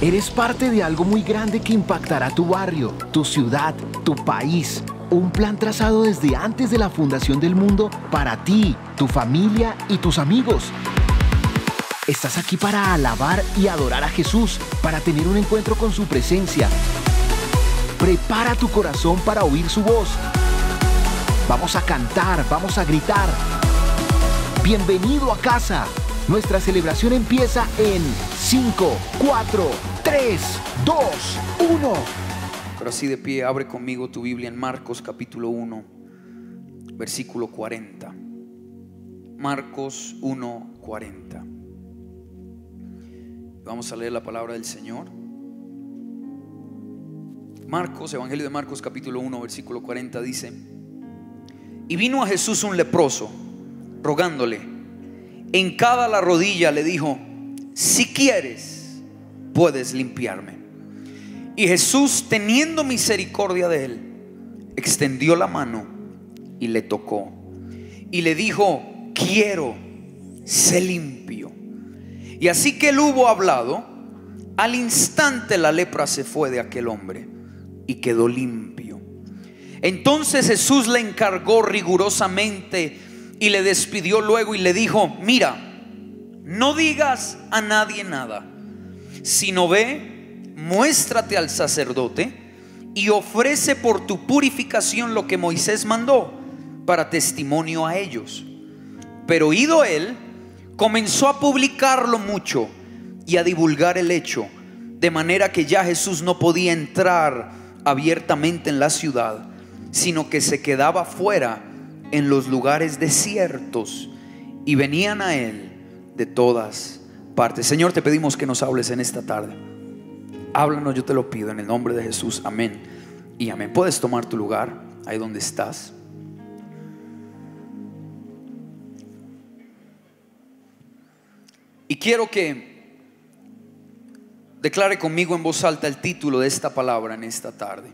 Eres parte de algo muy grande que impactará tu barrio, tu ciudad, tu país. Un plan trazado desde antes de la fundación del mundo para ti, tu familia y tus amigos. Estás aquí para alabar y adorar a Jesús, para tener un encuentro con su presencia. Prepara tu corazón para oír su voz. Vamos a cantar, vamos a gritar. Bienvenido a casa. Nuestra celebración empieza en 5, 4, 3, 2, 1. Pero así de pie, abre conmigo tu Biblia en Marcos capítulo 1, versículo 40. Marcos 1, 40. Vamos a leer la palabra del Señor. Marcos, Evangelio de Marcos capítulo 1, versículo 40 dice: Y vino a Jesús un leproso, rogándole. Hincada la rodilla le dijo: si quieres, puedes limpiarme. Y Jesús, teniendo misericordia de él, extendió la mano y le tocó. Y le dijo: quiero, sé limpio. Y así que él hubo hablado, al instante la lepra se fue de aquel hombre y quedó limpio. Entonces Jesús le encargó rigurosamente y le despidió luego y le dijo: mira, no digas a nadie nada, sino ve, muéstrate al sacerdote y ofrece por tu purificación lo que Moisés mandó para testimonio a ellos. Pero ido él, comenzó a publicarlo mucho y a divulgar el hecho, de manera que ya Jesús no podía entrar abiertamente en la ciudad, sino que se quedaba fuera en los lugares desiertos, y venían a él de todas partes. Señor, te pedimos que nos hables en esta tarde. Háblanos, yo te lo pido en el nombre de Jesús, amén y amén. Puedes tomar tu lugar ahí donde estás. Y quiero que declare conmigo en voz alta el título de esta palabra en esta tarde.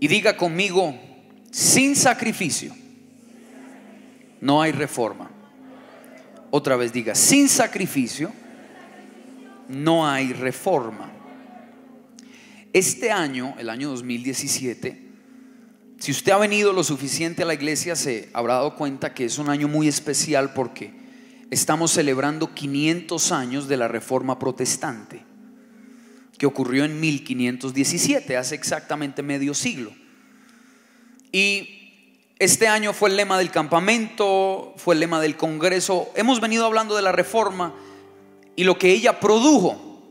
Y diga conmigo: sin sacrificio no hay reforma. Otra vez diga: sin sacrificio no hay reforma. Este año, el año 2017, si usted ha venido lo suficiente a la iglesia, se habrá dado cuenta que es un año muy especial porque estamos celebrando 500 años de la Reforma Protestante, que ocurrió en 1517, hace exactamente medio siglo. Y este año fue el lema del campamento, fue el lema del congreso. Hemos venido hablando de la reforma y lo que ella produjo.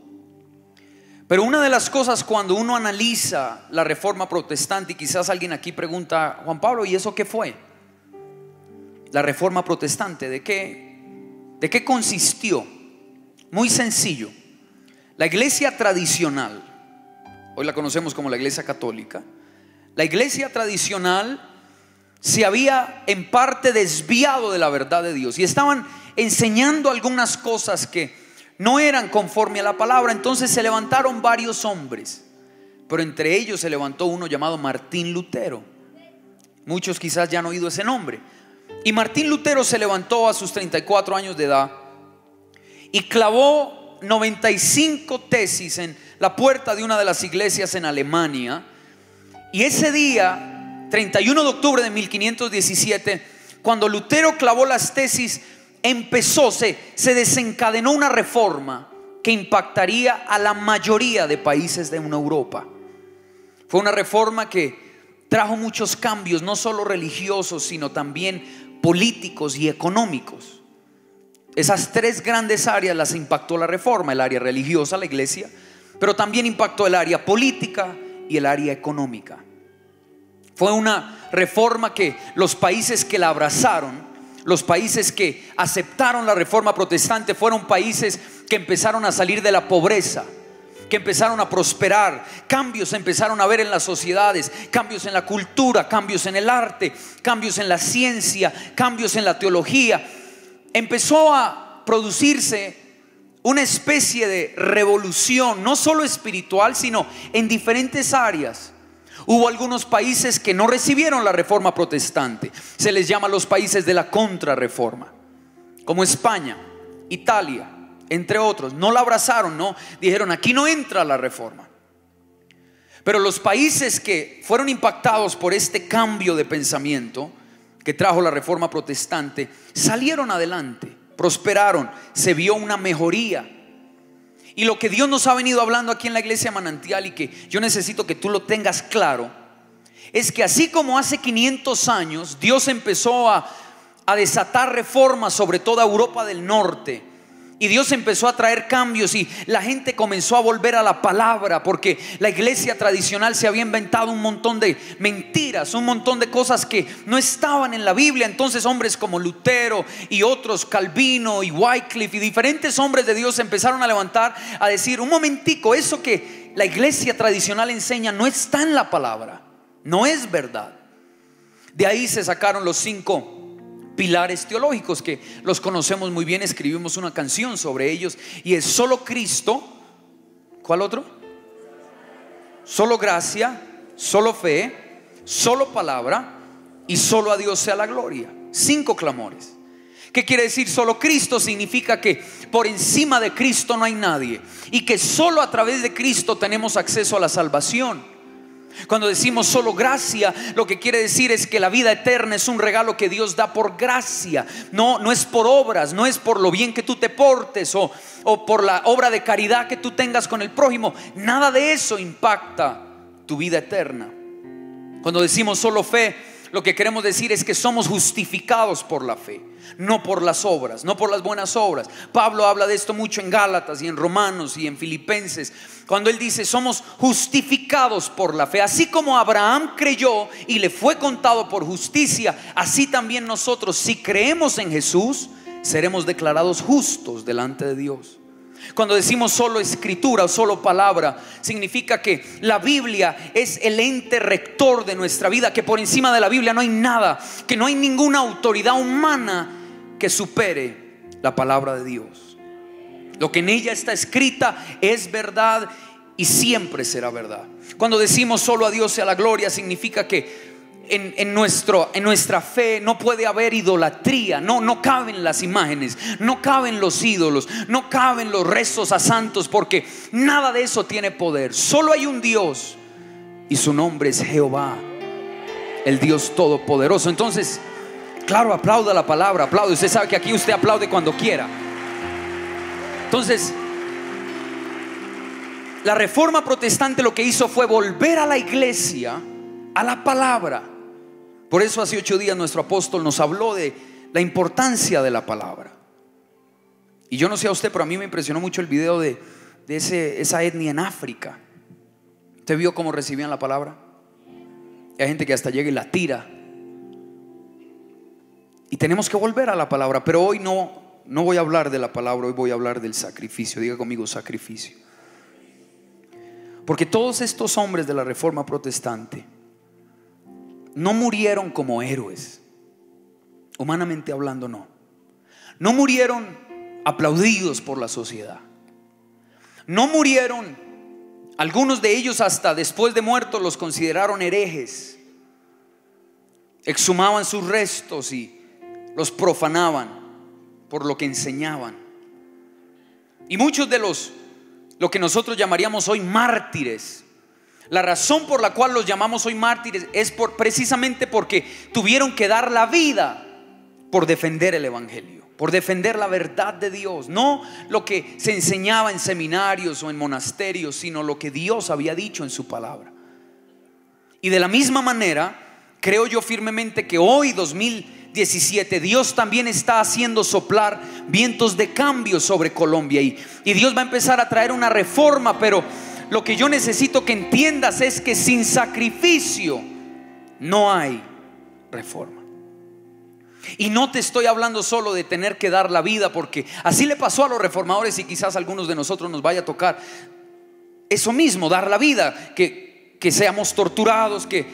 Pero una de las cosas, cuando uno analiza la reforma protestante, y quizás alguien aquí pregunta: Juan Pablo, ¿y eso qué fue? La reforma protestante, ¿de qué consistió? Muy sencillo. La iglesia tradicional, hoy la conocemos como la iglesia católica, la iglesia tradicional se había en parte desviado de la verdad de Dios y estaban enseñando algunas cosas que no eran conforme a la palabra. Entonces se levantaron varios hombres, pero entre ellos se levantó uno llamado Martín Lutero. Muchos quizás ya han oído ese nombre. Y Martín Lutero se levantó a sus 34 años de edad y clavó 95 tesis en la puerta de una de las iglesias en Alemania. Y ese día, 31 de octubre de 1517, cuando Lutero clavó las tesis, se desencadenó una reforma que impactaría a la mayoría de países de Europa. Fue una reforma que trajo muchos cambios, no solo religiosos, sino también políticos y económicos. Esas tres grandes áreas las impactó la reforma: el área religiosa, la iglesia, pero también impactó el área política y el área económica. Fue una reforma que los países que la abrazaron, los países que aceptaron la reforma protestante, fueron países que empezaron a salir de la pobreza, que empezaron a prosperar. Cambios se empezaron a ver en las sociedades, cambios en la cultura, cambios en el arte, cambios en la ciencia, cambios en la teología. Empezó a producirse una especie de revolución, no solo espiritual, sino en diferentes áreas. Hubo algunos países que no recibieron la reforma protestante, se les llama los países de la contrarreforma, como España, Italia, entre otros. No la abrazaron, no, dijeron aquí no entra la reforma. Pero los países que fueron impactados por este cambio de pensamiento que trajo la reforma protestante salieron adelante, prosperaron, se vio una mejoría. Y lo que Dios nos ha venido hablando aquí en la iglesia Manantial, y que yo necesito que tú lo tengas claro, es que así como hace 500 años Dios empezó a desatar reformas sobre toda Europa del Norte, y Dios empezó a traer cambios, y la gente comenzó a volver a la palabra, porque la iglesia tradicional se había inventado un montón de mentiras, un montón de cosas que no estaban en la Biblia. Entonces hombres como Lutero y otros, Calvino y Wycliffe y diferentes hombres de Dios empezaron a levantar, a decir: un momentico, eso que la iglesia tradicional enseña no está en la palabra, no es verdad. De ahí se sacaron los 5 pilares teológicos que los conocemos muy bien. Escribimos una canción sobre ellos, y es solo Cristo. ¿Cuál otro? Solo gracia, solo fe, solo palabra, y solo a Dios sea la gloria. 5 clamores. ¿Qué quiere decir solo Cristo? Significa que por encima de Cristo no hay nadie, y que solo a través de Cristo tenemos acceso a la salvación. Cuando decimos solo gracia, lo que quiere decir es que la vida eterna es un regalo que Dios da por gracia. No es por obras, no es por lo bien que tú te portes o por la obra de caridad que tú tengas con el prójimo. Nada de eso impacta tu vida eterna. Cuando decimos solo fe, lo que queremos decir es que somos justificados por la fe, no por las obras, no por las buenas obras. Pablo habla de esto mucho en Gálatas y en Romanos y en Filipenses, cuando él dice: somos justificados por la fe. Así como Abraham creyó y le fue contado por justicia, así también nosotros, si creemos en Jesús, seremos declarados justos delante de Dios. Cuando decimos solo escritura o solo palabra, significa que la Biblia es el ente rector de nuestra vida, que por encima de la Biblia no hay nada, que no hay ninguna autoridad humana que supere la palabra de Dios. Lo que en ella está escrita es verdad y siempre será verdad. Cuando decimos solo a Dios sea la gloria, significa que en nuestra fe no puede haber idolatría. No caben las imágenes, no caben los ídolos, no caben los rezos a santos, porque nada de eso tiene poder. Solo hay un Dios, y su nombre es Jehová, el Dios todopoderoso. Entonces, claro, aplauda la palabra, aplaude. Usted sabe que aquí usted aplaude cuando quiera. Entonces, la reforma protestante lo que hizo fue volver a la iglesia a la palabra. Por eso hace 8 días nuestro apóstol nos habló de la importancia de la palabra. Y yo no sé a usted, pero a mí me impresionó mucho el video de esa etnia en África. ¿Usted vio cómo recibían la palabra? Hay gente que hasta llega y la tira. Y tenemos que volver a la palabra. Pero hoy no voy a hablar de la palabra, hoy voy a hablar del sacrificio. Diga conmigo: sacrificio. Porque todos estos hombres de la reforma protestante no murieron como héroes, humanamente hablando. No murieron aplaudidos por la sociedad. No murieron, algunos de ellos hasta después de muertos los consideraron herejes. Exhumaban sus restos y los profanaban por lo que enseñaban. Y muchos de lo que nosotros llamaríamos hoy mártires, la razón por la cual los llamamos hoy mártires es precisamente porque tuvieron que dar la vida por defender el evangelio, por defender la verdad de Dios. No lo que se enseñaba en seminarios o en monasterios, sino lo que Dios había dicho en su palabra. Y de la misma manera, creo yo firmemente que hoy 2017 Dios también está haciendo soplar vientos de cambio sobre Colombia, y Dios va a empezar a traer una reforma. Pero lo que yo necesito que entiendas es que sin sacrificio no hay reforma. Y no te estoy hablando solo de tener que dar la vida, porque así le pasó a los reformadores, y quizás a algunos de nosotros nos vaya a tocar eso mismo, dar la vida, que seamos torturados, que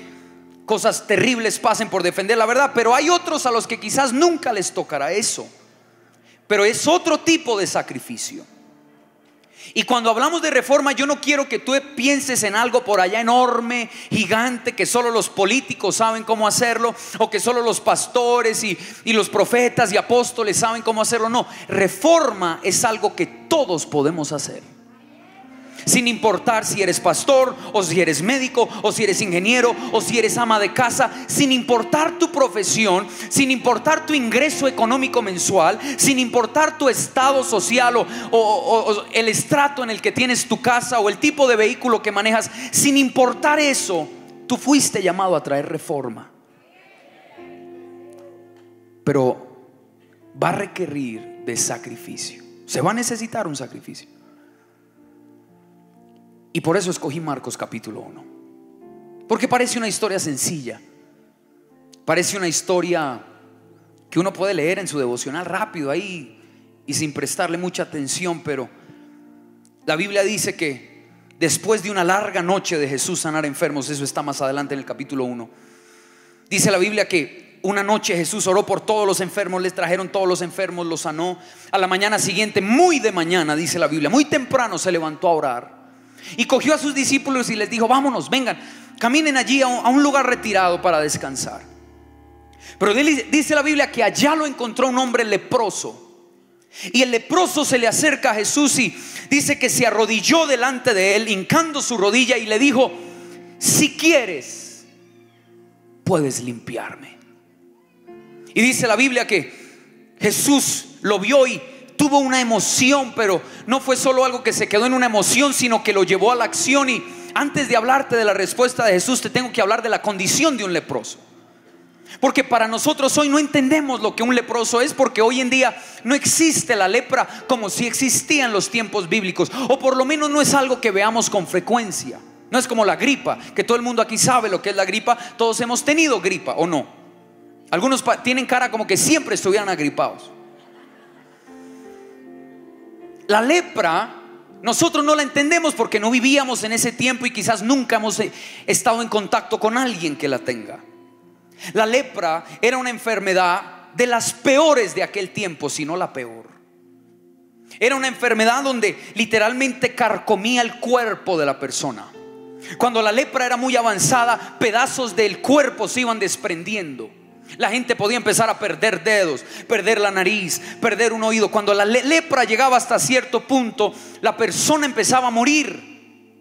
cosas terribles pasen por defender la verdad. Pero hay otros a los que quizás nunca les tocará eso, pero es otro tipo de sacrificio. Y cuando hablamos de reforma, yo no quiero que tú pienses en algo por allá enorme, gigante, que solo los políticos saben cómo hacerlo, o que solo los pastores y los profetas y apóstoles saben cómo hacerlo. No, reforma es algo que todos podemos hacer, sin importar si eres pastor, o si eres médico, o si eres ingeniero, o si eres ama de casa, sin importar tu profesión, sin importar tu ingreso económico mensual, sin importar tu estado social o el estrato en el que tienes tu casa, o el tipo de vehículo que manejas. Sin importar eso, tú fuiste llamado a traer reforma. Pero va a requerir de sacrificio. Se va a necesitar un sacrificio. Y por eso escogí Marcos capítulo 1, porque parece una historia sencilla, parece una historia que uno puede leer en su devocional rápido ahí y sin prestarle mucha atención. Pero la Biblia dice que después de una larga noche de Jesús sanar enfermos, eso está más adelante en el capítulo 1, dice la Biblia que una noche Jesús oró por todos los enfermos, les trajeron todos los enfermos, los sanó. A la mañana siguiente, muy de mañana, dice la Biblia, muy temprano se levantó a orar y cogió a sus discípulos y les dijo: vámonos, vengan, caminen allí a un lugar retirado para descansar. Pero dice la Biblia que allá lo encontró un hombre leproso, y el leproso se le acerca a Jesús y dice que se arrodilló delante de él, hincando su rodilla, y le dijo: si quieres, puedes limpiarme. Y dice la Biblia que Jesús lo vio y tuvo una emoción, pero no fue solo algo que se quedó en una emoción, sino que lo llevó a la acción. Y antes de hablarte de la respuesta de Jesús, te tengo que hablar de la condición de un leproso, porque para nosotros hoy no entendemos lo que un leproso es, porque hoy en día no existe la lepra como si existía en los tiempos bíblicos, o por lo menos no es algo que veamos con frecuencia. No es como la gripa, que todo el mundo aquí sabe lo que es la gripa. Todos hemos tenido gripa, ¿o no? Algunos tienen cara como que siempre estuvieran agripados. La lepra nosotros no la entendemos porque no vivíamos en ese tiempo y quizás nunca hemos estado en contacto con alguien que la tenga. La lepra era una enfermedad de las peores de aquel tiempo, si no la peor. Era una enfermedad donde literalmente carcomía el cuerpo de la persona. Cuando la lepra era muy avanzada, pedazos del cuerpo se iban desprendiendo. La gente podía empezar a perder dedos, perder la nariz, perder un oído. Cuando la lepra llegaba hasta cierto punto, la persona empezaba a morir.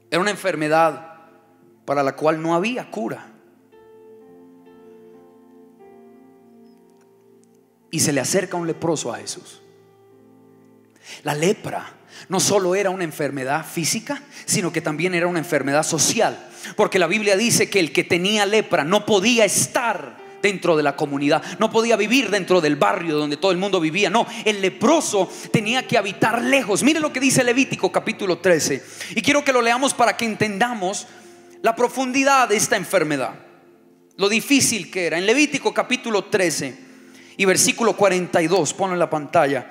Era una enfermedad para la cual no había cura. Y se le acerca un leproso a Jesús. La lepra no solo era una enfermedad física, sino que también era una enfermedad social, porque la Biblia dice que el que tenía lepra no podía estar dentro de la comunidad, no podía vivir dentro del barrio donde todo el mundo vivía. No, el leproso tenía que habitar lejos. Mire lo que dice Levítico capítulo 13, y quiero que lo leamos para que entendamos la profundidad de esta enfermedad, lo difícil que era. En Levítico capítulo 13 y versículo 42, ponlo en la pantalla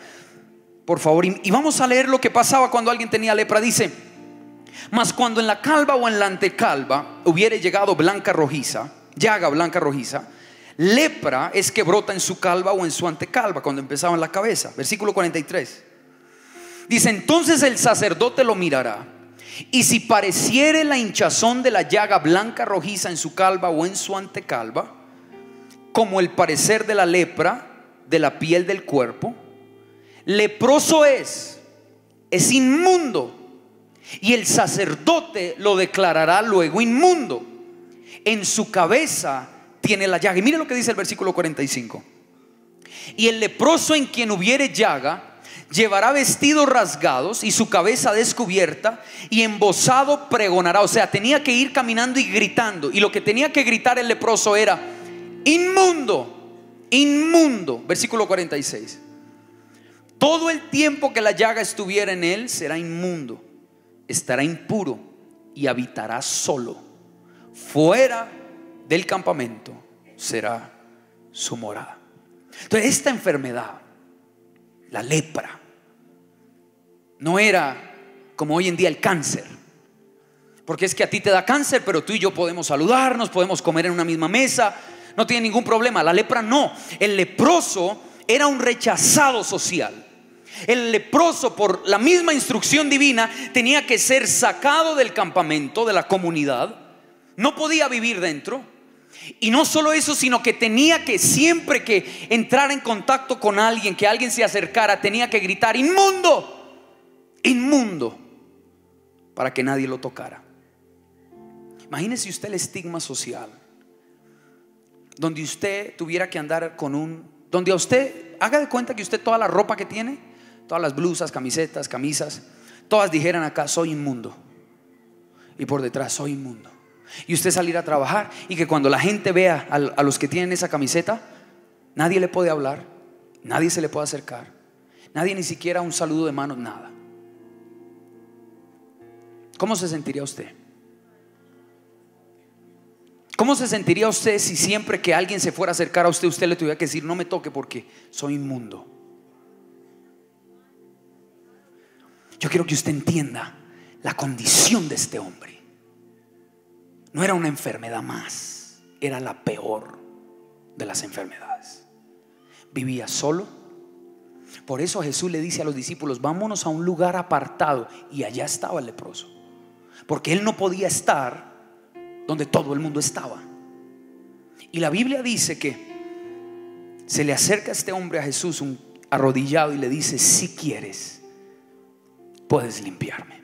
por favor, y vamos a leer lo que pasaba cuando alguien tenía lepra. Dice: mas cuando en la calva o en la antecalva hubiere llegado blanca rojiza, llaga blanca rojiza, lepra es que brota en su calva o en su antecalva, cuando empezaba en la cabeza. Versículo 43 dice: entonces el sacerdote lo mirará, y si pareciere la hinchazón de la llaga blanca rojiza en su calva o en su antecalva, como el parecer de la lepra de la piel del cuerpo, leproso es inmundo, y el sacerdote lo declarará luego inmundo. En su cabeza tiene la llaga. Y mire lo que dice el versículo 45: y el leproso en quien hubiere llaga llevará vestidos rasgados y su cabeza descubierta, y embozado pregonará. O sea, tenía que ir caminando y gritando, y lo que tenía que gritar el leproso era: inmundo, inmundo. Versículo 46: todo el tiempo que la llaga estuviera en él será inmundo, estará impuro y habitará solo. Fuera del campamento será su morada. Entonces, esta enfermedad, la lepra, no era como hoy en día el cáncer, porque es que a ti te da cáncer, pero tú y yo podemos saludarnos, podemos comer en una misma mesa, no tiene ningún problema. La lepra no. El leproso era un rechazado social. El leproso, por la misma instrucción divina, tenía que ser sacado del campamento, de la comunidad. No podía vivir dentro. Y no solo eso, sino que tenía que, siempre que entrar en contacto con alguien, que alguien se acercara, tenía que gritar: inmundo, inmundo, para que nadie lo tocara. Imagínese usted el estigma social, donde usted tuviera que andar donde a usted, haga de cuenta que usted, toda la ropa que tiene, todas las blusas, camisetas, camisas, todas dijeran acá: soy inmundo, y por detrás: soy inmundo. Y usted salir a trabajar y que cuando la gente vea a los que tienen esa camiseta, nadie le puede hablar, nadie se le puede acercar, nadie, ni siquiera un saludo de mano, nada. ¿Cómo se sentiría usted? ¿Cómo se sentiría usted si siempre que alguien se fuera a acercar a usted, usted le tuviera que decir: no me toque porque soy inmundo? Yo quiero que usted entienda la condición de este hombre. No era una enfermedad más, era la peor de las enfermedades. Vivía solo. Por eso Jesús le dice a los discípulos: vámonos a un lugar apartado. Y allá estaba el leproso, porque él no podía estar donde todo el mundo estaba. Y la Biblia dice que se le acerca a este hombre a Jesús arrodillado y le dice: si quieres, puedes limpiarme.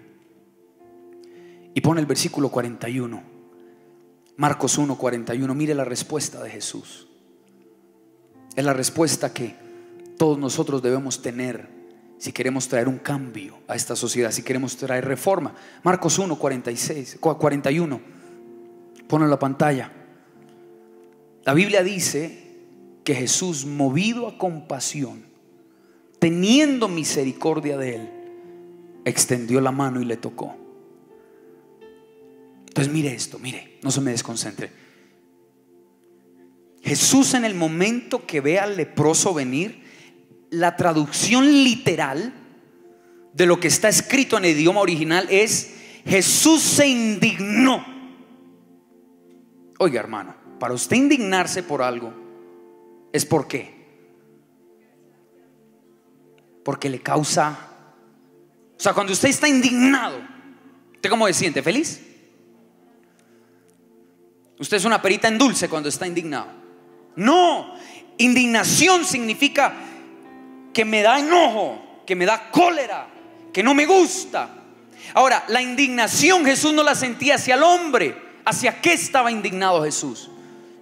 Y pone el versículo 41, Marcos 1:41. Mire la respuesta de Jesús. Es la respuesta que todos nosotros debemos tener si queremos traer un cambio a esta sociedad, si queremos traer reforma. Marcos 1:41. Ponlo en la pantalla. La Biblia dice que Jesús, movido a compasión, teniendo misericordia de él, extendió la mano y le tocó. Entonces mire esto, mire, no se me desconcentre. Jesús, en el momento que ve al leproso venir, la traducción literal de lo que está escrito en el idioma original es: Jesús se indignó. Oiga, hermano, para usted indignarse por algo, ¿es por qué? Porque le causa, o sea, cuando usted está indignado, ¿usted cómo se siente? ¿Feliz? Usted es una perita en dulce cuando está indignado. No, indignación significa que me da enojo, que me da cólera, que no me gusta. Ahora, la indignación Jesús no la sentía hacia el hombre. ¿Hacia qué estaba indignado Jesús?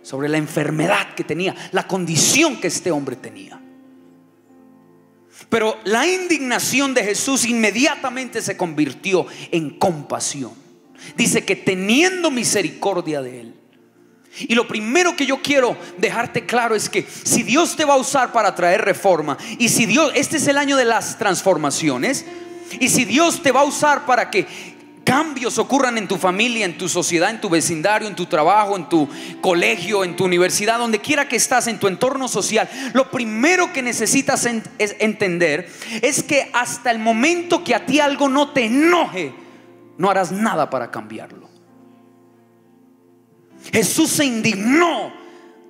Sobre la enfermedad que tenía, la condición que este hombre tenía. Pero la indignación de Jesús inmediatamente se convirtió en compasión. Dice que teniendo misericordia de él. Y lo primero que yo quiero dejarte claro es que si Dios te va a usar para traer reforma, y si Dios, este es el año de las transformaciones, y si Dios te va a usar para que cambios ocurran en tu familia, en tu sociedad, en tu vecindario, en tu trabajo, en tu colegio, en tu universidad, donde quiera que estás, en tu entorno social, lo primero que necesitas entender es que hasta el momento que a ti algo no te enoje, no harás nada para cambiarlo. Jesús se indignó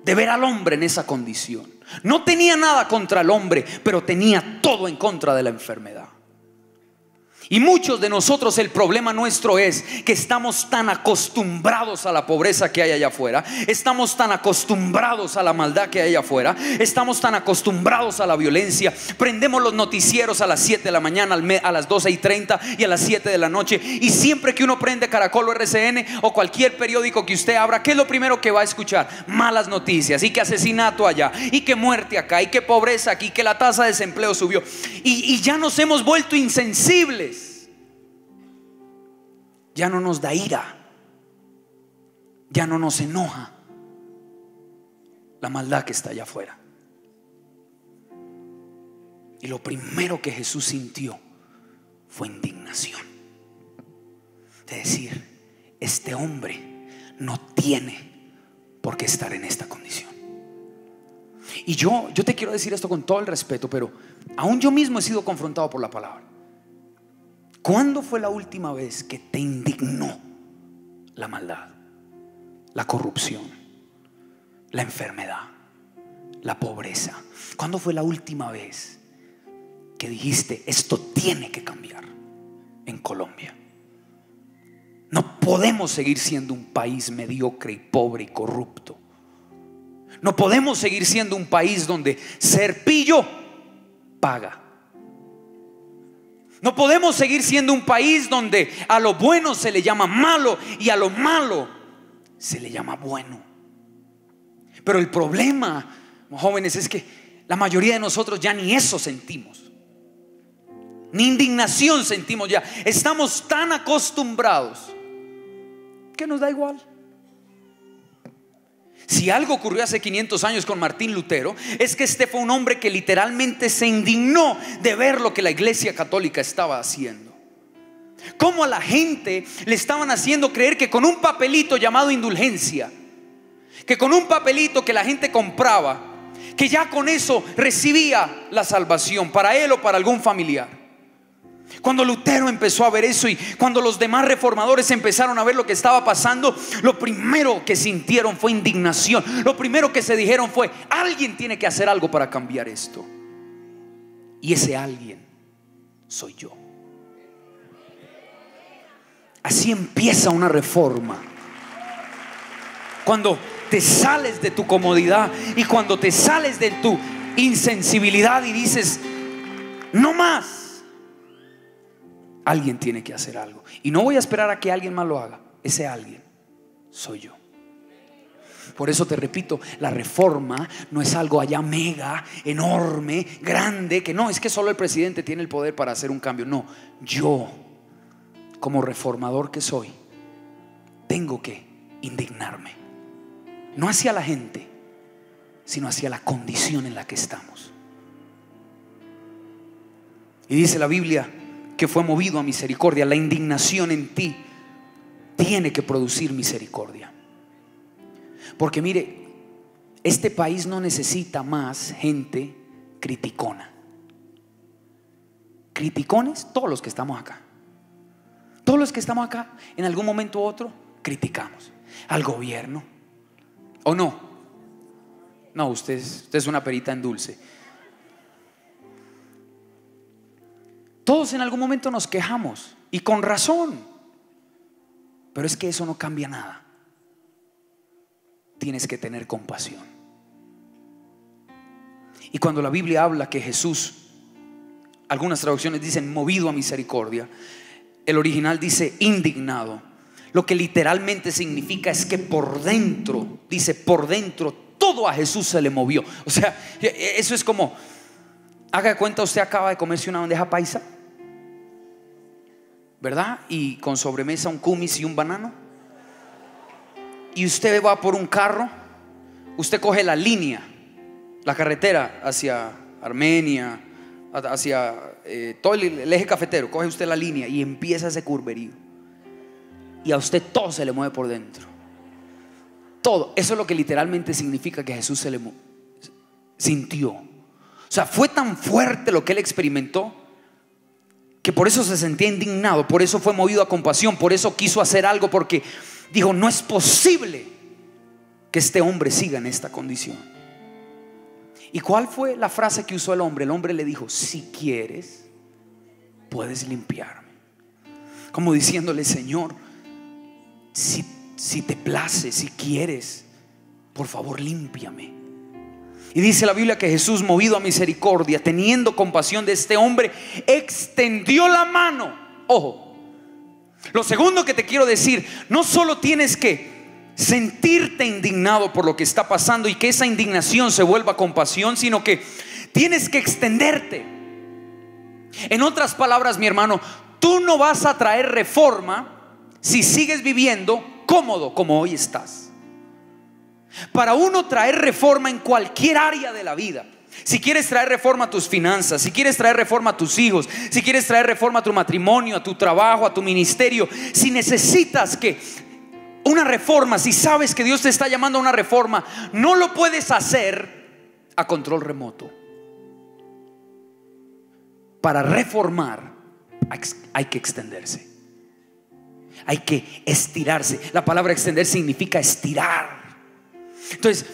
de ver al hombre en esa condición. No tenía nada contra el hombre, pero tenía todo en contra de la enfermedad. Y muchos de nosotros, el problema nuestro es que estamos tan acostumbrados a la pobreza que hay allá afuera, estamos tan acostumbrados a la maldad que hay allá afuera, estamos tan acostumbrados a la violencia. Prendemos los noticieros a las 7 de la mañana, a las 12:30 y a las 7 de la noche, y siempre que uno prende Caracol o RCN o cualquier periódico que usted abra, ¿qué es lo primero que va a escuchar? Malas noticias, y que asesinato allá, y que muerte acá, y que pobreza aquí, que la tasa de desempleo subió. Y ya nos hemos vuelto insensibles. Ya no nos da ira, ya no nos enoja la maldad que está allá afuera. Y lo primero que Jesús sintió fue indignación. De decir: este hombre no tiene por qué estar en esta condición. Y yo te quiero decir esto con todo el respeto, pero aún yo mismo he sido confrontado por la palabra. ¿Cuándo fue la última vez que te indignó la maldad, la corrupción, la enfermedad, la pobreza? ¿Cuándo fue la última vez que dijiste: esto tiene que cambiar en Colombia. No podemos seguir siendo un país mediocre y pobre y corrupto. No podemos seguir siendo un país donde ser pillo paga. No podemos seguir siendo un país donde a lo bueno se le llama malo y a lo malo se le llama bueno. Pero el problema, jóvenes, es que la mayoría de nosotros ya ni eso sentimos, ni indignación sentimos ya. Estamos tan acostumbrados que nos da igual. Si algo ocurrió hace 500 años con Martín Lutero, es que este fue un hombre que literalmente se indignó de ver lo que la Iglesia Católica estaba haciendo. Cómo a la gente le estaban haciendo creer que con un papelito llamado indulgencia, que con un papelito que la gente compraba, que ya con eso recibía la salvación para él o para algún familiar. Cuando Lutero empezó a ver eso y cuando los demás reformadores empezaron a ver lo que estaba pasando, lo primero que sintieron fue indignación. Lo primero que se dijeron fue: alguien tiene que hacer algo para cambiar esto. Y ese alguien soy yo. Así empieza una reforma. Cuando te sales de tu comodidad y cuando te sales de tu insensibilidad y dices: no más. Alguien tiene que hacer algo. Y no voy a esperar a que alguien más lo haga. Ese alguien soy yo. Por eso te repito, la reforma no es algo allá mega, enorme, grande, que no, es que solo el presidente tiene el poder para hacer un cambio. No, yo, como reformador que soy, tengo que indignarme. No hacia la gente, sino hacia la condición en la que estamos. Y dice la Biblia que fue movido a misericordia. La indignación en ti tiene que producir misericordia. Porque mire, este país no necesita más gente criticona. Criticones, todos los que estamos acá. Todos los que estamos acá, en algún momento u otro, criticamos al gobierno. ¿O no? No, usted es una perita en dulce. Todos en algún momento nos quejamos, y con razón. Pero es que eso no cambia nada. Tienes que tener compasión. Y cuando la Biblia habla que Jesús, algunas traducciones dicen movido a misericordia, el original dice indignado. Lo que literalmente significa es que por dentro, dice por dentro, todo a Jesús se le movió. O sea, eso es como, haga de cuenta, usted acaba de comerse una bandeja paisa, ¿verdad? Y con sobremesa un kumis y un banano. Y usted va por un carro, usted coge la línea, la carretera hacia Armenia, hacia todo el eje cafetero. Coge usted la línea y empieza ese curverío. Y a usted todo se le mueve por dentro. Todo. Eso es lo que literalmente significa que Jesús se le sintió. O sea, fue tan fuerte lo que él experimentó que por eso se sentía indignado. Por eso fue movido a compasión. Por eso quiso hacer algo, porque dijo: no es posible que este hombre siga en esta condición. ¿Y cuál fue la frase que usó el hombre? El hombre le dijo: si quieres, puedes limpiarme. Como diciéndole: Señor, si te place, si quieres, por favor, límpiame. Y dice la Biblia que Jesús, movido a misericordia, teniendo compasión de este hombre, extendió la mano. Ojo, lo segundo que te quiero decir: no solo tienes que sentirte indignado por lo que está pasando y que esa indignación se vuelva compasión, sino que tienes que extenderte. En otras palabras, mi hermano, tú no vas a traer reforma si sigues viviendo cómodo como hoy estás. Para uno traer reforma en cualquier área de la vida, si quieres traer reforma a tus finanzas, si quieres traer reforma a tus hijos, si quieres traer reforma a tu matrimonio, a tu trabajo, a tu ministerio, si necesitas que una reforma, si sabes que Dios te está llamando a una reforma, no lo puedes hacer a control remoto. Para reformar hay que extenderse, hay que estirarse. La palabra extender significa estirar. Entonces,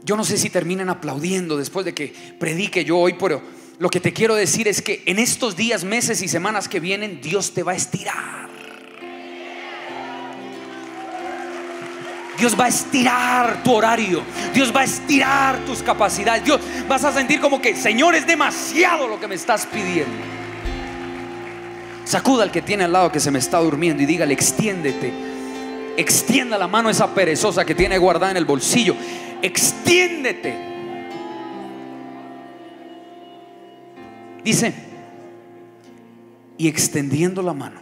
yo no sé si terminan aplaudiendo después de que predique yo hoy, pero Lo que te quiero decir es que en estos días, meses y semanas que vienen, Dios te va a estirar. Dios va a estirar tu horario. Dios va a estirar tus capacidades. Dios, vas a sentir como que, Señor, es demasiado lo que me estás pidiendo. Sacuda al que tiene al lado que se me está durmiendo y dígale: extiéndete. Extienda la mano a esa perezosa que tiene guardada en el bolsillo. Extiéndete. Dice: y extendiendo la mano.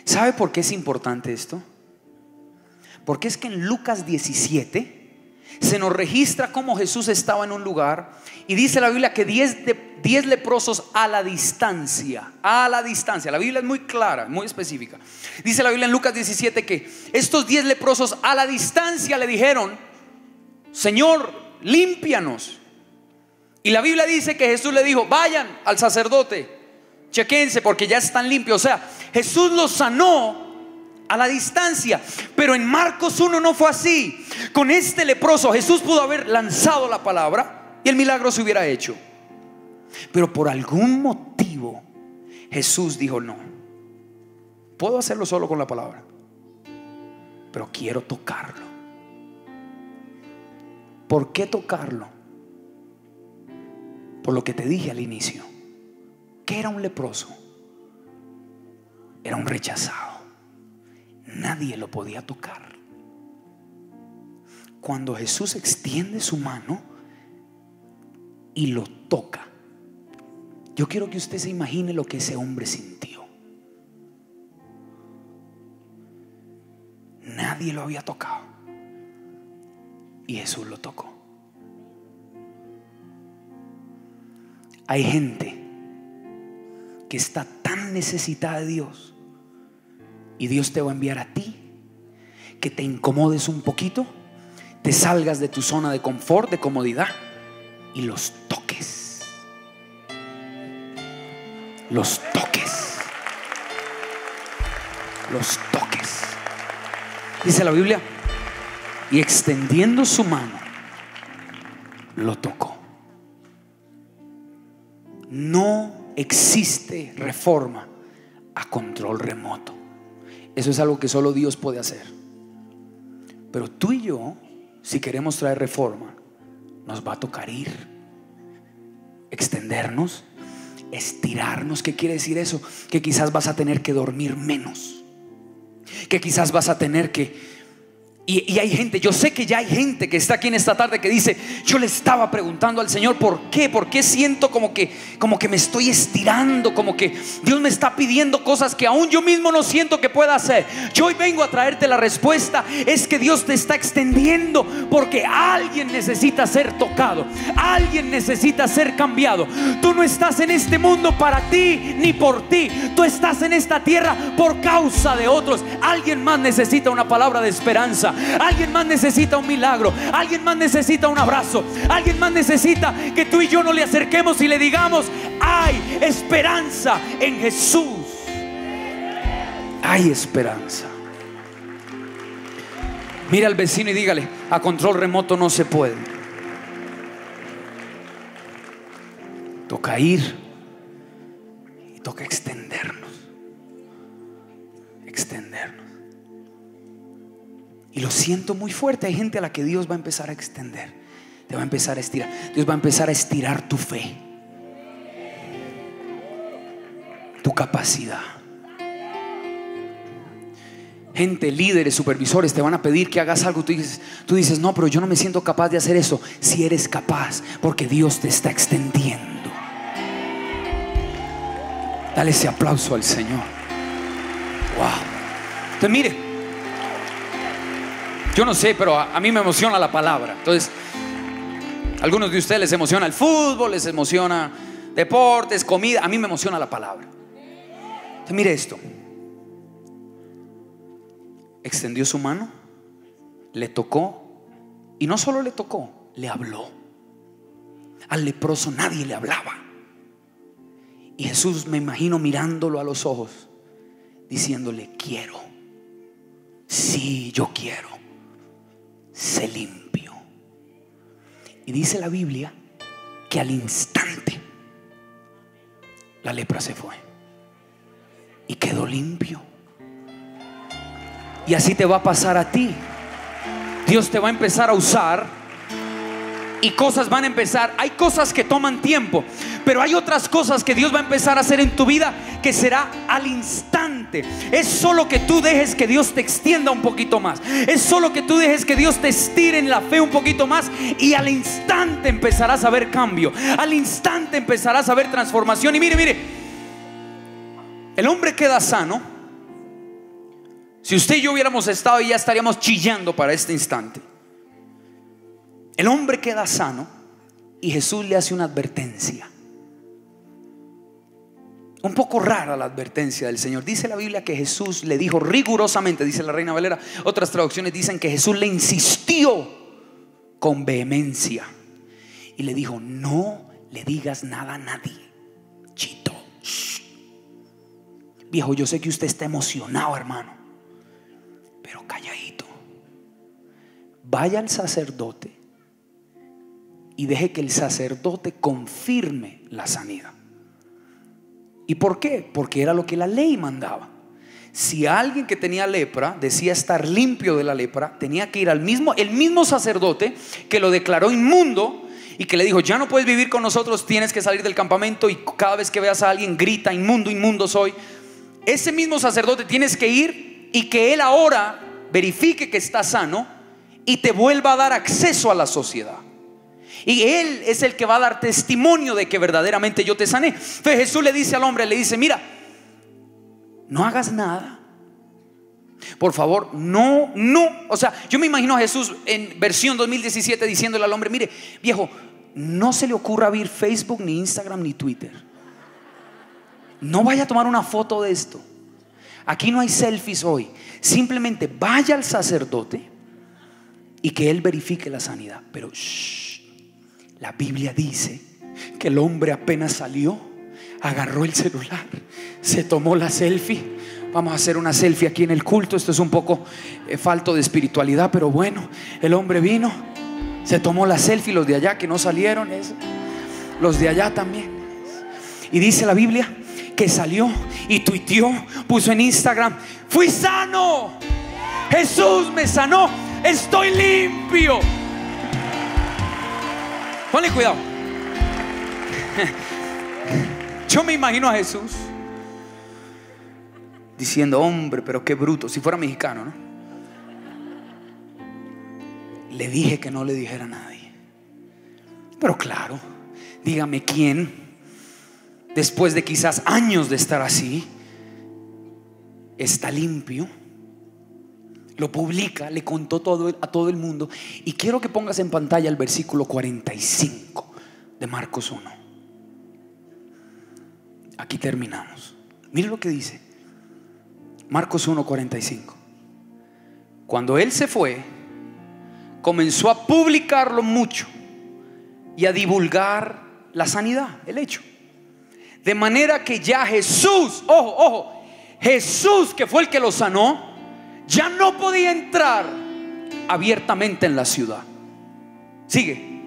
¿Sabe por qué es importante esto? Porque es que en Lucas 17 se nos registra cómo Jesús estaba en un lugar y dice la Biblia que 10 leprosos a la distancia. La Biblia es muy clara, muy específica. Dice la Biblia en Lucas 17 que estos 10 leprosos a la distancia le dijeron: Señor, límpianos. Y la Biblia dice que Jesús le dijo: vayan al sacerdote, chequense porque ya están limpios. O sea, Jesús los sanó a la distancia. Pero en Marcos 1 no fue así. Con este leproso Jesús pudo haber lanzado la palabra y el milagro se hubiera hecho. Pero por algún motivo Jesús dijo: no, puedo hacerlo solo con la palabra, pero quiero tocarlo. ¿Por qué tocarlo? Por lo que te dije al inicio. ¿Qué era un leproso? Era un rechazado. Nadie lo podía tocar. Cuando Jesús extiende su mano y lo toca, yo quiero que usted se imagine lo que ese hombre sintió. Nadie lo había tocado y Jesús lo tocó. Hay gente que está tan necesitada de Dios, y Dios te va a enviar a ti que te incomodes un poquito, te salgas de tu zona de confort, de comodidad, y los toques. Los toques. Los toques. Dice la Biblia: y extendiendo su mano, lo tocó. No existe reforma a control remoto. Eso es algo que solo Dios puede hacer. Pero tú y yo, si queremos traer reforma, nos va a tocar ir, extendernos, estirarnos. ¿Qué quiere decir eso? Que quizás vas a tener que dormir menos, que quizás vas a tener que... Y hay gente, yo sé que ya hay gente que está aquí en esta tarde que dice: yo le estaba preguntando al Señor ¿por qué? ¿Por qué siento como que me estoy estirando? Como que Dios me está pidiendo cosas que aún yo mismo no siento que pueda hacer. Yo hoy vengo a traerte la respuesta. Es que Dios te está extendiendo porque alguien necesita ser tocado, alguien necesita ser cambiado. Tú no estás en este mundo para ti ni por ti. Tú estás en esta tierra por causa de otros. Alguien más necesita una palabra de esperanza. Alguien más necesita un milagro. Alguien más necesita un abrazo. Alguien más necesita que tú y yo nos le acerquemos y le digamos: hay esperanza en Jesús. Hay esperanza. Mira al vecino y dígale: a control remoto no se puede. Toca ir y toca extendernos. Extendernos. Y lo siento muy fuerte. Hay gente a la que Dios va a empezar a extender. Te va a empezar a estirar. Dios va a empezar a estirar tu fe, tu capacidad. Gente, líderes, supervisores te van a pedir que hagas algo. Tú dices: no, pero yo no me siento capaz de hacer eso. Si eres capaz, porque Dios te está extendiendo. Dale ese aplauso al Señor. Wow. Entonces mire, yo no sé, pero a mí me emociona la palabra. Entonces, a algunos de ustedes les emociona el fútbol, les emociona deportes, comida. A mí me emociona la palabra. Entonces, mire esto. Extendió su mano, le tocó, y no solo le tocó, le habló. Al leproso nadie le hablaba. Y Jesús, me imagino mirándolo a los ojos, diciéndole: quiero. Sí, yo quiero. Sé limpio. Y dice la Biblia que al instante la lepra se fue y quedó limpio. Y así te va a pasar a ti. Dios te va a empezar a usar y cosas van a empezar. Hay cosas que toman tiempo, pero hay otras cosas que Dios va a empezar a hacer en tu vida que será al instante. Es solo que tú dejes que Dios te extienda un poquito más. Es solo que tú dejes que Dios te estire en la fe un poquito más, y al instante empezarás a ver cambio. Al instante empezarás a ver transformación. Y mire, el hombre queda sano. Si usted y yo hubiéramos estado, ya estaríamos chillando para este instante. El hombre queda sano y Jesús le hace una advertencia. Un poco rara la advertencia del Señor. Dice la Biblia que Jesús le dijo rigurosamente, dice la Reina Valera. Otras traducciones dicen que Jesús le insistió con vehemencia y le dijo: no le digas nada a nadie, chito. Shh. Viejo, yo sé que usted está emocionado, hermano, pero calladito. Vaya al sacerdote y deje que el sacerdote confirme la sanidad. ¿Y por qué? Porque era lo que la ley mandaba. Si alguien que tenía lepra decía estar limpio de la lepra, tenía que ir el mismo sacerdote que lo declaró inmundo y que le dijo: ya no puedes vivir con nosotros, tienes que salir del campamento, y cada vez que veas a alguien grita: inmundo, inmundo soy. Ese mismo sacerdote tienes que ir y que él ahora verifique que está sano y te vuelva a dar acceso a la sociedad. Y él es el que va a dar testimonio de que verdaderamente yo te sané. Entonces Jesús le dice al hombre, le dice: mira, no hagas nada, por favor, no. O sea, yo me imagino a Jesús en versión 2017 diciéndole al hombre: mire, viejo, no se le ocurra abrir Facebook, ni Instagram, ni Twitter. No vaya a tomar una foto de esto. Aquí no hay selfies hoy. Simplemente vaya al sacerdote y que él verifique la sanidad. Pero la Biblia dice que el hombre apenas salió, agarró el celular, se tomó la selfie. Vamos a hacer una selfie aquí en el culto. Esto es un poco falto de espiritualidad, pero bueno, el hombre vino, se tomó la selfie. Los de allá que no salieron, los de allá también. Y dice la Biblia que salió y tuiteó, puso en Instagram: fui sano, Jesús me sanó, estoy limpio. Ponle cuidado. Yo me imagino a Jesús diciendo: hombre, pero qué bruto. Si fuera mexicano, ¿no? Le dije que no le dijera a nadie. Pero claro, dígame quién, después de quizás años de estar así, está limpio, lo publica, le contó a todo el mundo. Y quiero que pongas en pantalla el versículo 45 de Marcos 1. Aquí terminamos. Mire lo que dice Marcos 1:45. Cuando él se fue, comenzó a publicarlo mucho y a divulgar la sanidad, el hecho. De manera que ya Jesús, ojo, Jesús, que fue el que lo sanó, ya no podía entrar abiertamente en la ciudad. Sigue.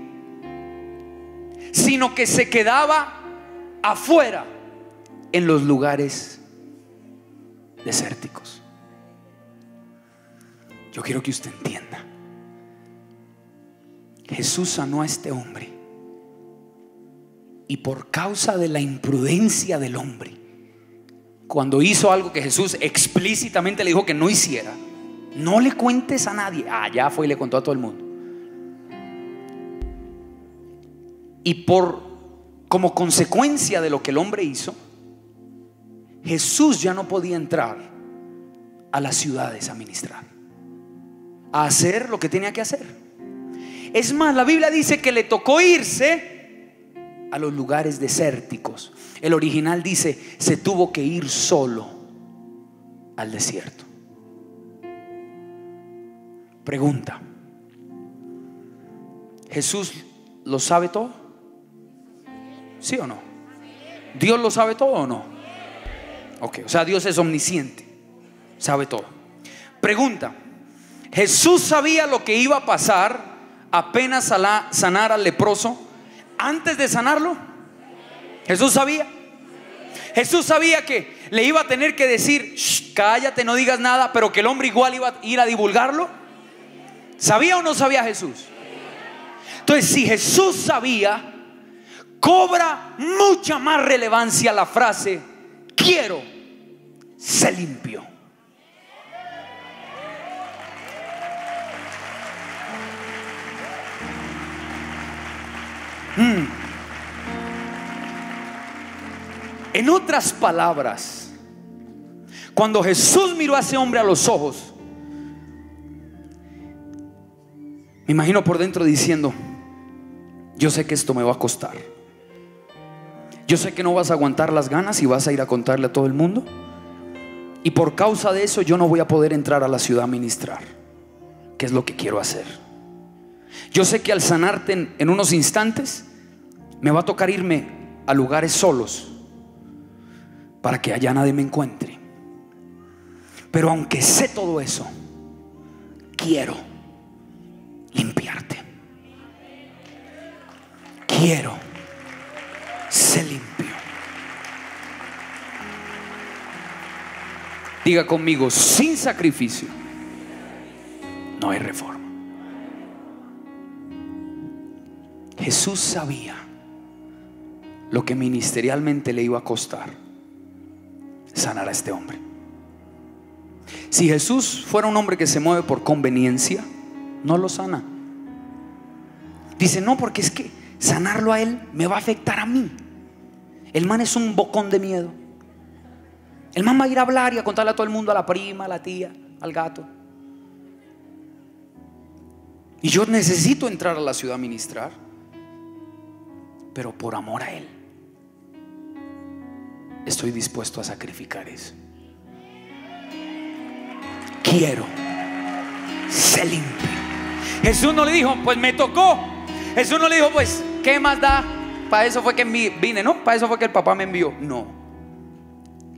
Sino que se quedaba afuera, en los lugares desérticos. Yo quiero que usted entienda. Jesús sanó a este hombre, y por causa de la imprudencia del hombre, cuando hizo algo que Jesús explícitamente le dijo que no hiciera: no le cuentes a nadie. Ya fue y le contó a todo el mundo. Y como consecuencia de lo que el hombre hizo, Jesús ya no podía entrar a las ciudades a ministrar, a hacer lo que tenía que hacer. Es más, la Biblia dice que le tocó irse a los lugares desérticos. El original dice: se tuvo que ir solo al desierto. Pregunta: ¿Jesús lo sabe todo? ¿Sí o no? ¿Dios lo sabe todo o no? Ok, o sea, Dios es omnisciente, sabe todo. Pregunta: ¿Jesús sabía lo que iba a pasar apenas sanara al leproso? antes de sanarlo? Jesús sabía. Jesús sabía que le iba a tener que decir: "Shh, cállate, no digas nada", pero que el hombre igual iba a ir a divulgarlo. ¿Sabía o no sabía Jesús? Entonces, si Jesús sabía, cobra mucha más relevancia la frase: quiero ser limpio. En otras palabras, cuando Jesús miró a ese hombre a los ojos, me imagino por dentro diciendo: yo sé que esto me va a costar. Yo sé que no vas a aguantar las ganas y vas a ir a contarle a todo el mundo. Y por causa de eso yo no voy a poder entrar a la ciudad a ministrar, que es lo que quiero hacer. Yo sé que al sanarte en unos instantes me va a tocar irme a lugares solos para que allá nadie me encuentre. Pero aunque sé todo eso, quiero limpiarte. Quiero ser limpio. Diga conmigo: sin sacrificio no hay reforma. Jesús sabía lo que ministerialmente le iba a costar sanar a este hombre. Si Jesús fuera un hombre que se mueve por conveniencia, no lo sana. Dice: no, porque es que sanarlo a él me va a afectar a mí. El man es un bocón de miedo. El man va a ir a hablar y a contarle a todo el mundo, a la prima, a la tía, al gato. Y yo necesito entrar a la ciudad a ministrar, pero por amor a él estoy dispuesto a sacrificar eso. Quiero ser limpio. Jesús no le dijo: pues me tocó. Jesús no le dijo: pues qué más da, para eso fue que vine, ¿no? Para eso fue que el papá me envió. No.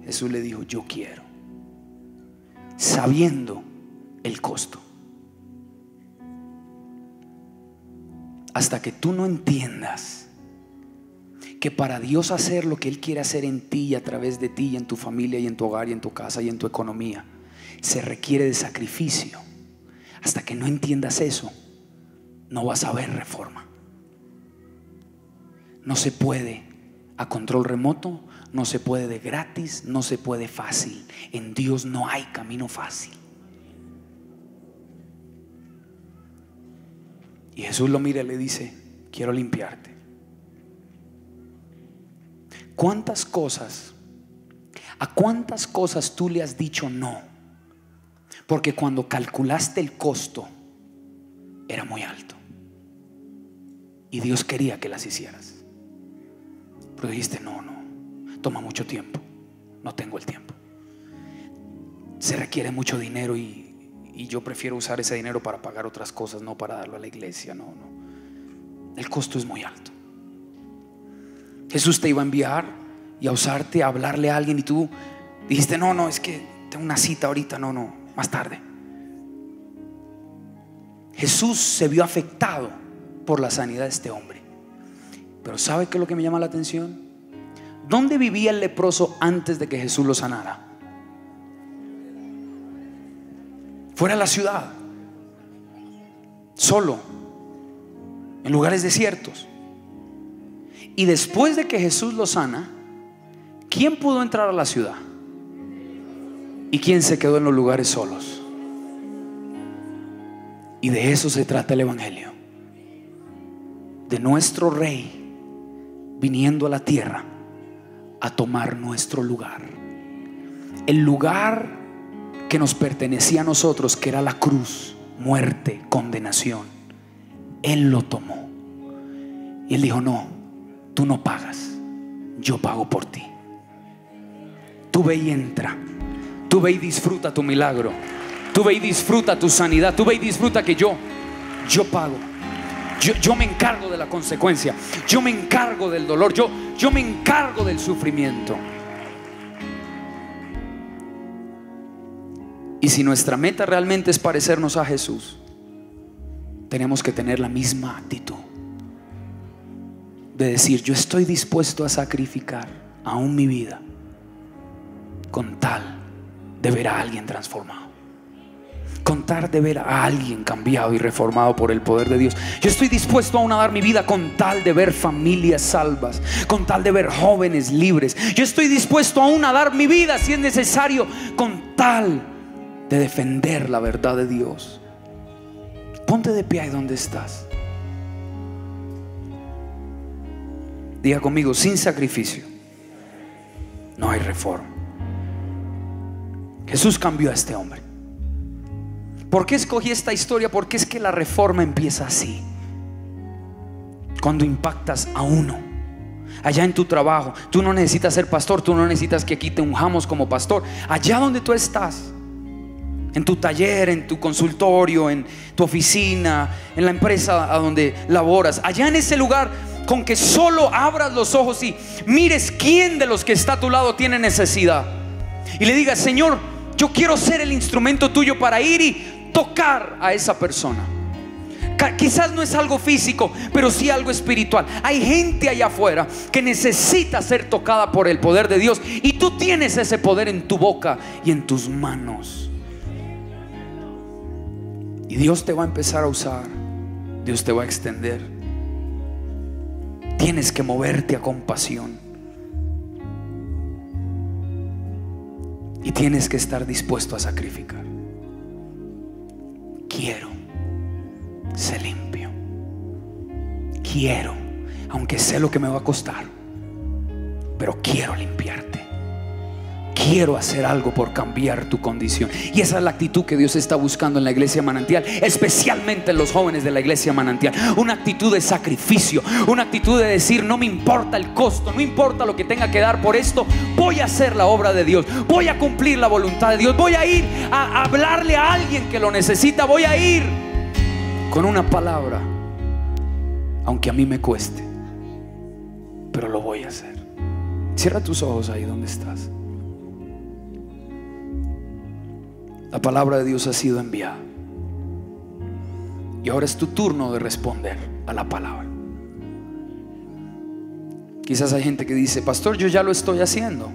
Jesús le dijo: yo quiero, sabiendo el costo. Hasta que tú no entiendas que para Dios hacer lo que Él quiere hacer en ti y a través de ti y en tu familia y en tu hogar y en tu casa y en tu economía, se requiere de sacrificio. Hasta que no entiendas eso, no vas a ver reforma. No se puede a control remoto, no se puede de gratis, no se puede fácil. En Dios no hay camino fácil. Y Jesús lo mira y le dice: quiero limpiarte. ¿A cuántas cosas tú le has dicho no? Porque cuando calculaste el costo era muy alto y Dios quería que las hicieras, pero dijiste: no, toma mucho tiempo, no tengo el tiempo, se requiere mucho dinero y yo prefiero usar ese dinero para pagar otras cosas, no para darlo a la iglesia. No, el costo es muy alto. Jesús te iba a enviar y a usarte, a hablarle a alguien, y tú dijiste: no, es que tengo una cita ahorita, no, más tarde. Jesús se vio afectado por la sanidad de este hombre. Pero ¿sabe qué es lo que me llama la atención? ¿Dónde vivía el leproso antes de que Jesús lo sanara? Fuera de la ciudad, solo, en lugares desiertos. Y después de que Jesús lo sana, ¿quién pudo entrar a la ciudad? ¿Y quién se quedó en los lugares solos? Y de eso se trata el evangelio, de nuestro Rey viniendo a la tierra a tomar nuestro lugar, el lugar que nos pertenecía a nosotros, que era la cruz, muerte, condenación. Él lo tomó y Él dijo: no, tú no pagas, yo pago por ti. Tú ve y entra, tú ve y disfruta tu milagro, tú ve y disfruta tu sanidad, tú ve y disfruta que yo pago. Yo me encargo de la consecuencia, yo me encargo del dolor, yo me encargo del sufrimiento. Y si nuestra meta realmente es parecernos a Jesús, tenemos que tener la misma actitud. de decir: yo estoy dispuesto a sacrificar aún mi vida con tal de ver a alguien transformado, con tal de ver a alguien cambiado y reformado por el poder de Dios. Yo estoy dispuesto aún a dar mi vida con tal de ver familias salvas, con tal de ver jóvenes libres. Yo estoy dispuesto aún a dar mi vida, si es necesario, con tal de defender la verdad de Dios. Ponte de pie ahí donde estás. Diga conmigo: sin sacrificio no hay reforma. Jesús cambió a este hombre. ¿Por qué escogí esta historia? Porque es que la reforma empieza así. Cuando impactas a uno. Allá en tu trabajo, tú no necesitas ser pastor, tú no necesitas que aquí te unjamos como pastor. Allá donde tú estás, en tu taller, en tu consultorio, en tu oficina, en la empresa a donde laboras, allá en ese lugar, con que solo abras los ojos y mires quién de los que está a tu lado tiene necesidad, y le digas: Señor, yo quiero ser el instrumento tuyo para ir y tocar a esa persona. Quizás no es algo físico, pero sí algo espiritual. Hay gente allá afuera que necesita ser tocada por el poder de Dios, y tú tienes ese poder en tu boca y en tus manos. Y Dios te va a empezar a usar. Dios te va a extender. Tienes que moverte a compasión. Y tienes que estar dispuesto a sacrificar. Quiero ser limpio. Quiero, aunque sé lo que me va a costar, pero quiero limpiarte. Quiero hacer algo por cambiar tu condición. Y esa es la actitud que Dios está buscando en la iglesia Manantial, especialmente en los jóvenes de la iglesia Manantial. Una actitud de sacrificio, una actitud de decir: no me importa el costo, no importa lo que tenga que dar por esto, voy a hacer la obra de Dios, voy a cumplir la voluntad de Dios, voy a ir a hablarle a alguien que lo necesita, voy a ir con una palabra, aunque a mí me cueste, pero lo voy a hacer. Cierra tus ojos ahí donde estás. La palabra de Dios ha sido enviada, y ahora es tu turno de responder a la palabra. Quizás hay gente que dice: pastor, yo ya lo estoy haciendo,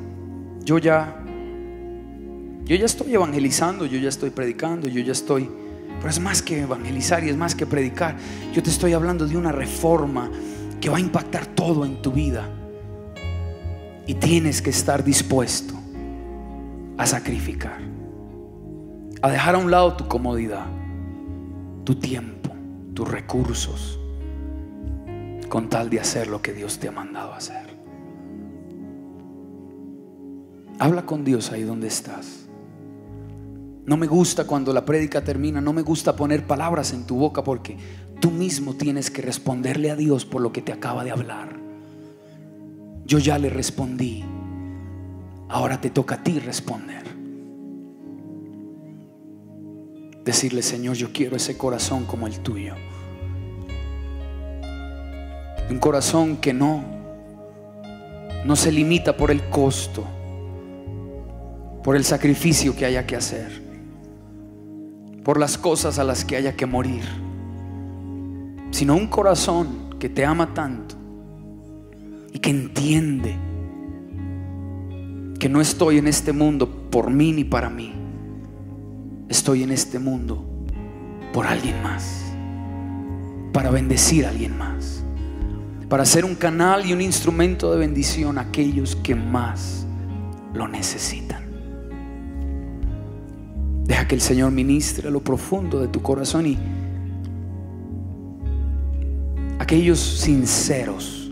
yo ya estoy evangelizando, yo ya estoy predicando, yo ya estoy. Pero es más que evangelizar y es más que predicar. Yo te estoy hablando de una reforma que va a impactar todo en tu vida, y tienes que estar dispuesto a sacrificar, a dejar a un lado tu comodidad, tu tiempo, tus recursos, con tal de hacer lo que Dios te ha mandado a hacer. Habla con Dios ahí donde estás. No me gusta cuando la prédica termina, no me gusta poner palabras en tu boca, porque tú mismo tienes que responderle a Dios por lo que te acaba de hablar. Yo ya le respondí, ahora te toca a ti responder. Decirle: Señor, yo quiero ese corazón como el tuyo. Un corazón que no se limita por el costo, por el sacrificio que haya que hacer, por las cosas a las que haya que morir, sino un corazón que te ama tanto y que entiende que no estoy en este mundo por mí ni para mí. Estoy en este mundo por alguien más, para bendecir a alguien más, para ser un canal y un instrumento de bendición a aquellos que más lo necesitan. Deja que el Señor ministre a lo profundo de tu corazón, y aquellos sinceros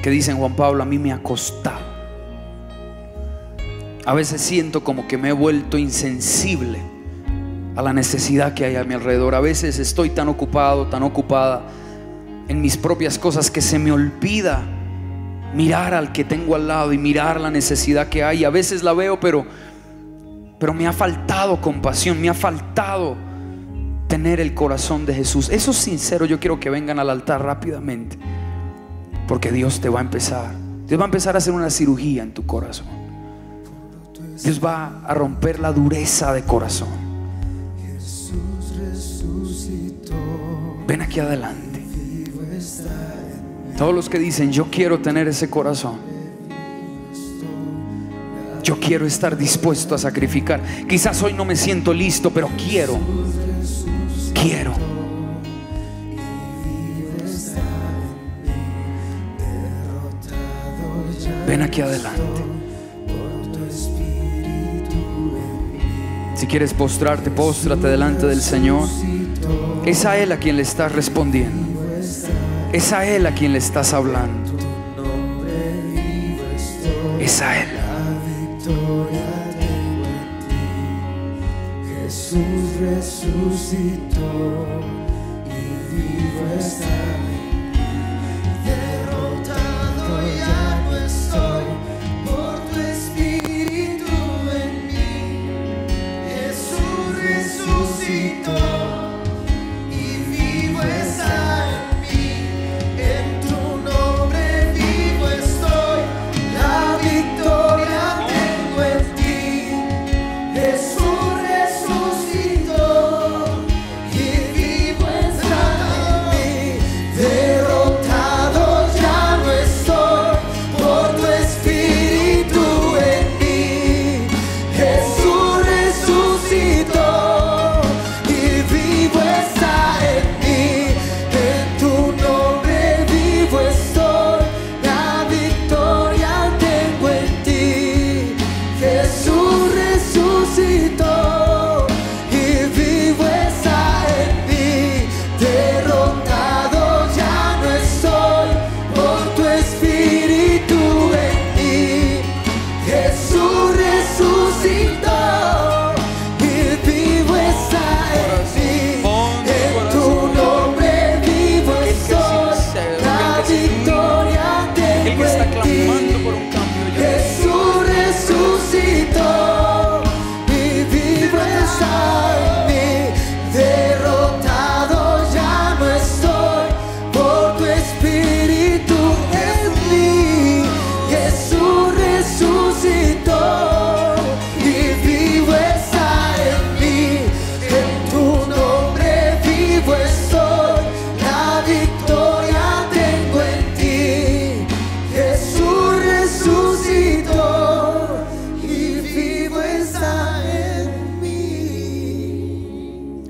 que dicen: Juan Pablo, a mí me ha costado. A veces siento como que me he vuelto insensible a la necesidad que hay a mi alrededor. A veces estoy tan ocupado, tan ocupada en mis propias cosas, que se me olvida mirar al que tengo al lado y mirar la necesidad que hay. A veces la veo, pero me ha faltado compasión, me ha faltado tener el corazón de Jesús. Esos sinceros, yo quiero que vengan al altar rápidamente, porque Dios va a empezar a hacer una cirugía en tu corazón. Dios va a romper la dureza de corazón. Ven aquí adelante. Todos los que dicen: yo quiero tener ese corazón, yo quiero estar dispuesto a sacrificar. Quizás hoy no me siento listo, pero quiero. Ven aquí adelante. Si quieres postrarte, póstrate delante del Señor. Es a Él a quien le estás respondiendo. Es a Él a quien le estás hablando. Es a Él. Jesús resucitó y vivo está. Derrotado ya no estoy por tu espíritu en mí. Jesús resucitó y vivo está en mí. En tu nombre vivo estoy, la victoria tengo en ti. Jesús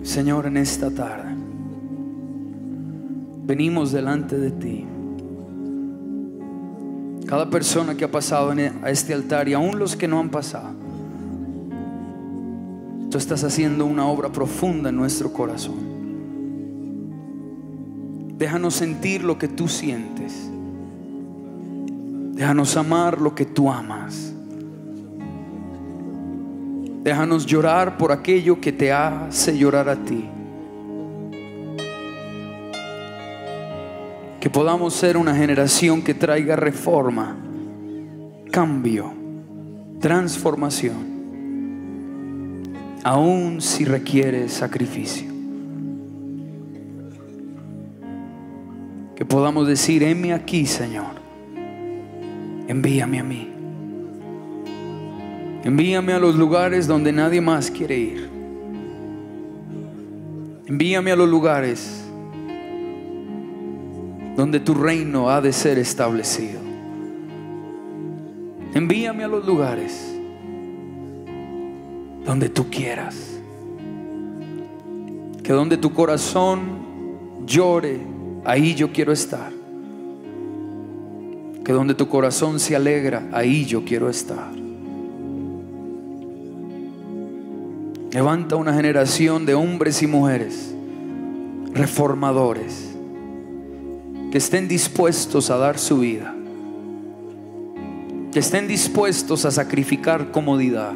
Señor, en esta tarde venimos delante de ti. Cada persona que ha pasado a este altar y aún los que no han pasado, tú estás haciendo una obra profunda en nuestro corazón. Déjanos sentir lo que tú sientes. Déjanos amar lo que tú amas. Déjanos llorar por aquello que te hace llorar a ti. Que podamos ser una generación que traiga reforma, cambio, transformación, aun si requiere sacrificio. Que podamos decir: heme aquí, Señor, envíame a mí. Envíame a los lugares donde nadie más quiere ir. Envíame a los lugares donde tu reino ha de ser establecido. Envíame a los lugares donde tú quieras. Que donde tu corazón llore, ahí yo quiero estar. Que donde tu corazón se alegra, ahí yo quiero estar. Levanta una generación de hombres y mujeres reformadores que estén dispuestos a dar su vida, que estén dispuestos a sacrificar comodidad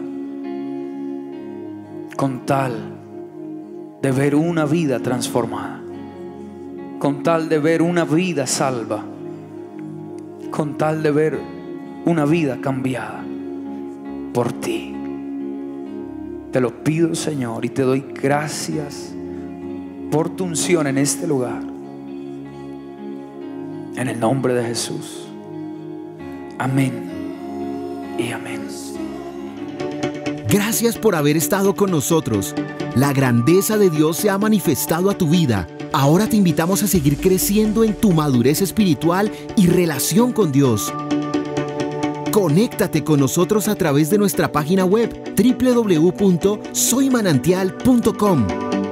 con tal de ver una vida transformada, con tal de ver una vida salva, con tal de ver una vida cambiada por ti. Te lo pido, Señor, y te doy gracias por tu unción en este lugar. En el nombre de Jesús. Amén y amén. Gracias por haber estado con nosotros. La grandeza de Dios se ha manifestado a tu vida. Ahora te invitamos a seguir creciendo en tu madurez espiritual y relación con Dios. Conéctate con nosotros a través de nuestra página web www.soymanantial.com.